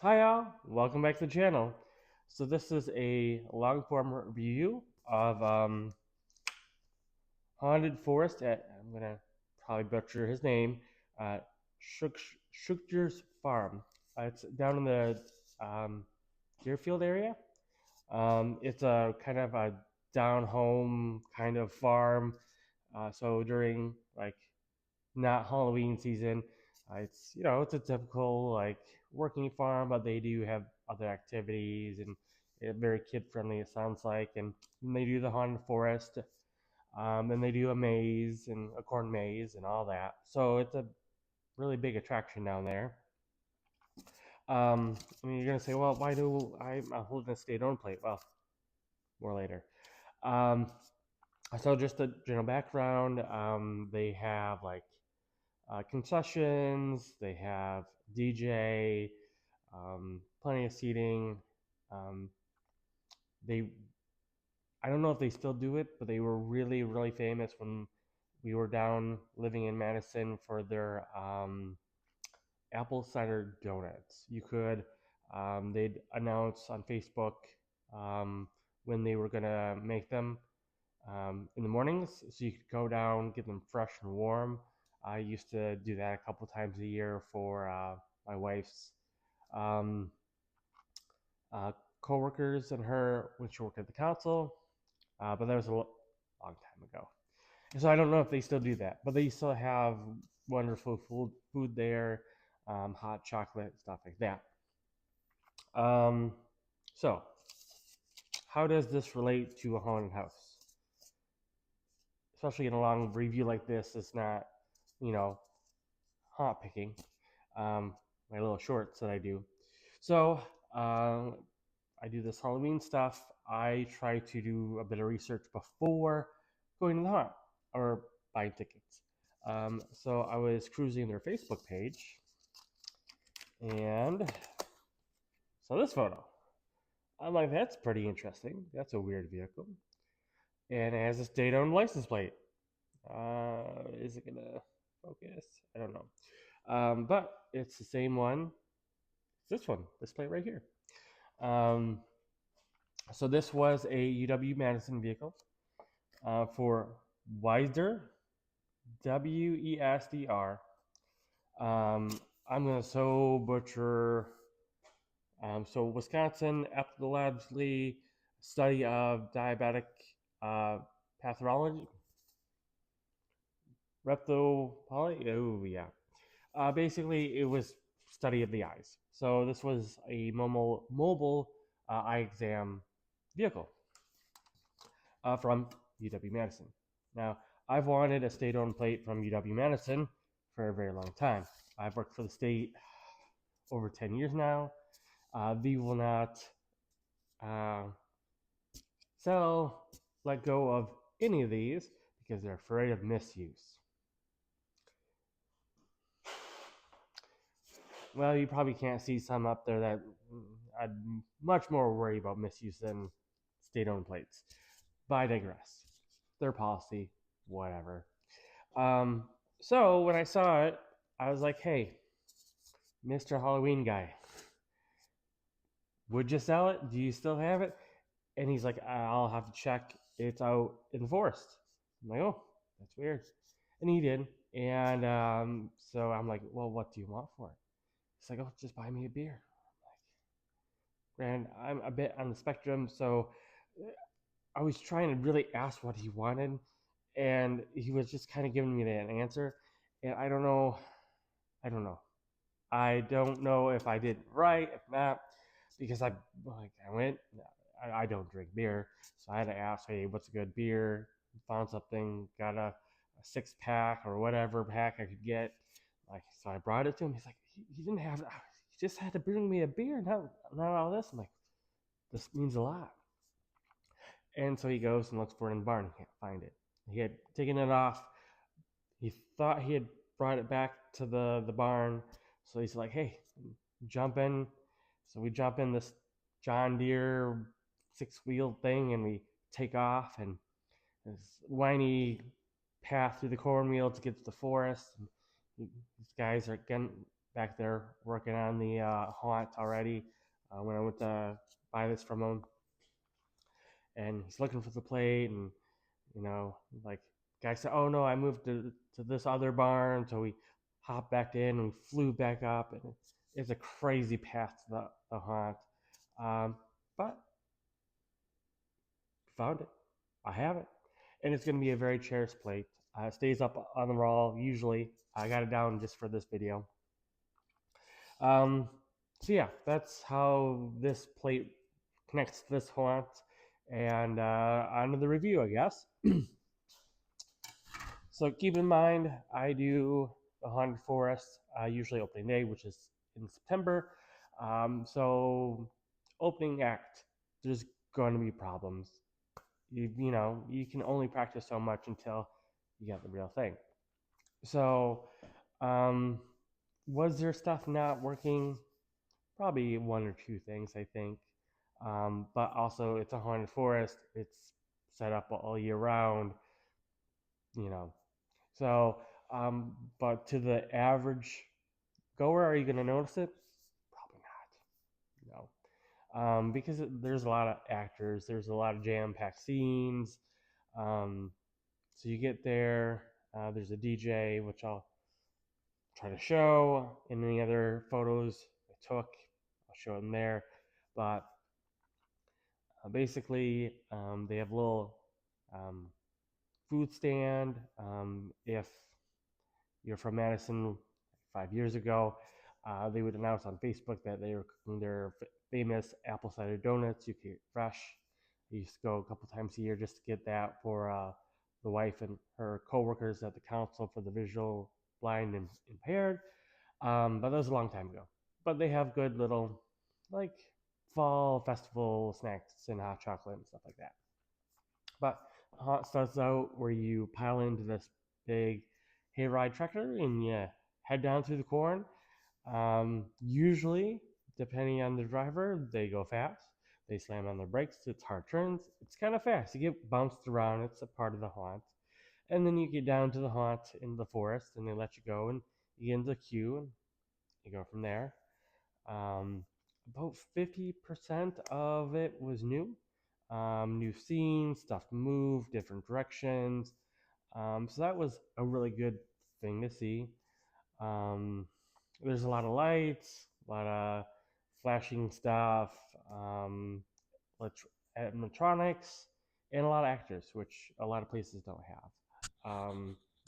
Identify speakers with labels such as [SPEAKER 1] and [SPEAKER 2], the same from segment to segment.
[SPEAKER 1] Hi all, welcome back to the channel. So this is a long form review of Haunted Forest at, I'm gonna probably butcher his name, uh, Schuster's Farm. It's down in the Deerfield area. It's a kind of a down home kind of farm. So during like not Halloween season. It's a typical like working farm, but they do have other activities and very kid friendly. It sounds like, and they do the haunted forest, and they do a maze and a corn maze and all that. So it's a really big attraction down there. You're gonna say, well, why do I'm holding a state-owned plate? Well, more later. Um, so just a general background. They have like concessions. They have DJ, plenty of seating. Um, they, I don't know if they still do it, but they were really, really famous when we were down living in Madison for their apple cider donuts. They'd announce on Facebook um, when they were gonna make them in the mornings, so you could go down, get them fresh and warm. I used to do that a couple times a year for my wife's um, uh, coworkers and her when she worked at the council, but that was a long time ago. And so I don't know if they still do that, but they still have wonderful food there, hot chocolate, stuff like that. Um, so, how does this relate to a haunted house? Especially in a long review like this, it's not, you know, hot picking. My little shorts that I do. So I do this Halloween stuff. I try to do a bit of research before going to the haunt or buying tickets. So I was cruising their Facebook page, and so this photo. I'm like, that's pretty interesting. That's a weird vehicle, and it has a state-owned license plate. Is it gonna focus? I don't know. But it's the same one. It's this one, this plate right here. Um, so this was a UW Madison vehicle for Weisder, WESDR. I'm gonna so butcher. So Wisconsin epidemiology study of diabetic pathology, reptopoly. Oh yeah. Basically, it was study of the eyes. So this was a mobile eye exam vehicle from UW Madison. Now, I've wanted a state-owned plate from UW Madison for a very long time. I've worked for the state over 10 years now. They will not uh, let go of any of these because they're afraid of misuse. Well, you probably can't see some up there that I'd much more worry about misuse than state-owned plates. But I digress. Their policy, whatever. Um, so when I saw it, I was like, hey, Mr. Halloween guy, would you sell it? Do you still have it? And he's like, I'll have to check. It's out in the forest. I'm like, oh, that's weird. And he did. And so I'm like, well, what do you want for it? He's like, oh, just buy me a beer. And I'm a bit on the spectrum, so I was trying to really ask what he wanted, and he was just kind of giving me that answer. And I don't know. I don't know. I don't know if I did right, if not, because I went. I don't drink beer, so I had to ask, hey, what's a good beer? Found something, got a 6-pack or whatever pack I could get. Like, so I brought it to him. He's like, he didn't have. He just had to bring me a beer, not all this. I'm like, this means a lot. And so he goes and looks for it in the barn. He can't find it. He had taken it off. He thought he had brought it back to the barn. So he's like, hey, jump in. So we jump in this John Deere 6-wheeled thing, and we take off. And this whiny path through the cornfield to get to the forest. And these guys are getting back there working on the haunt already when I went to buy this from him. And he's looking for the plate, and like guy said, "Oh no, I moved to this other barn." So we hopped back in and we flew back up, and it's a crazy path to the haunt. But found it. I have it, and it's going to be a very cherished plate. It stays up on the wall usually. I got it down just for this video. So yeah, that's how this plate connects to this haunt, and on to the review, I guess. So keep in mind, I do the haunted forest usually opening day, which is in September. So opening act, there's going to be problems. You can only practice so much until you get the real thing. So was there stuff not working? Probably one or two things, I think. But also, it's a haunted forest. It's set up all year round, you know. So, but to the average goer, are you going to notice it? Probably not. No. Because there's a lot of actors, there's a lot of jam-packed scenes. So you get there, there's a DJ, which I'll try to show in any other photos I took. I'll show them there. But basically, they have a little food stand. If you're from Madison 5 years ago, they would announce on Facebook that they were cooking their famous apple cider donuts. You can get fresh. I used to go a couple times a year just to get that for the wife and her coworkers at the Council for the Visual Blind and Impaired. But that was a long time ago. But they have good little, like, fall festival snacks and hot chocolate and stuff like that. But haunt starts out where you pile into this big hayride tractor and you head down through the corn. Usually, depending on the driver, they go fast. They slam on their brakes. It's hard turns. It's kind of fast. You get bounced around. It's a part of the haunt. And then you get down to the haunt in the forest, and they let you go, and you get into the queue, and you go from there. About 50% of it was new. New scenes, stuff moved, different directions. So that was a really good thing to see. There's a lot of lights, a lot of flashing stuff, animatronics, and a lot of actors, which a lot of places don't have.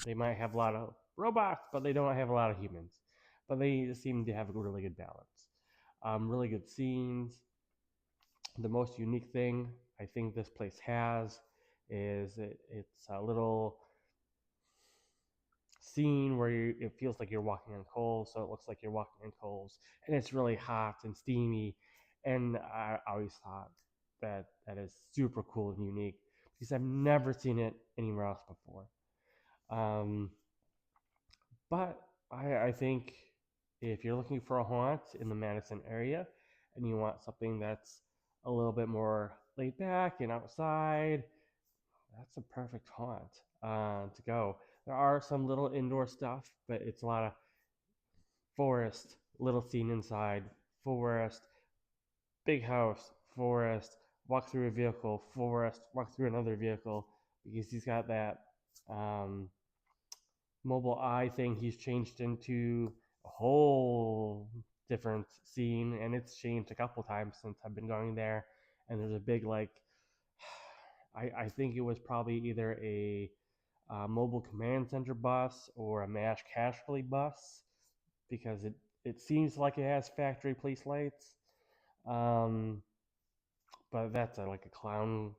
[SPEAKER 1] They might have a lot of robots, but they don't have a lot of humans. But they seem to have a really good balance. Really good scenes. The most unique thing I think this place has is it's a little scene where it feels like you're walking on coals, so it looks like you're walking on coals, and it's really hot and steamy. And I always thought that is super cool and unique because I've never seen it anywhere else before. But I think if you're looking for a haunt in the Madison area and you want something that's a little bit more laid back and outside, that's a perfect haunt to go. There are some little indoor stuff, but it's a lot of forest, little scene inside, forest, big house, forest, walk through a vehicle, forest, walk through another vehicle, because he's got that mobile eye thing he's changed into a whole different scene, and it's changed a couple times since I've been going there. And there's a big, like, I think it was probably either a mobile command center bus or a mass casualty bus, because it seems like it has factory police lights. But that's like a clown,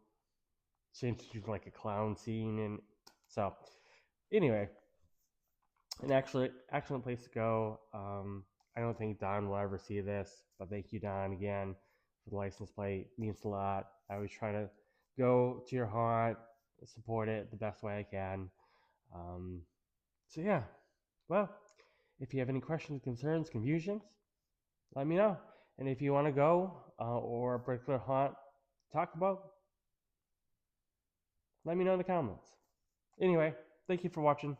[SPEAKER 1] changed to like a clown scene. And so anyway, an excellent place to go. I don't think Don will ever see this, but thank you, Don, again for the license plate. It means a lot. I always try to go to your haunt, support it the best way I can. So yeah, well, if you have any questions, concerns, confusions, let me know. And if you want to go or a particular haunt to talk about, let me know in the comments. Anyway, thank you for watching.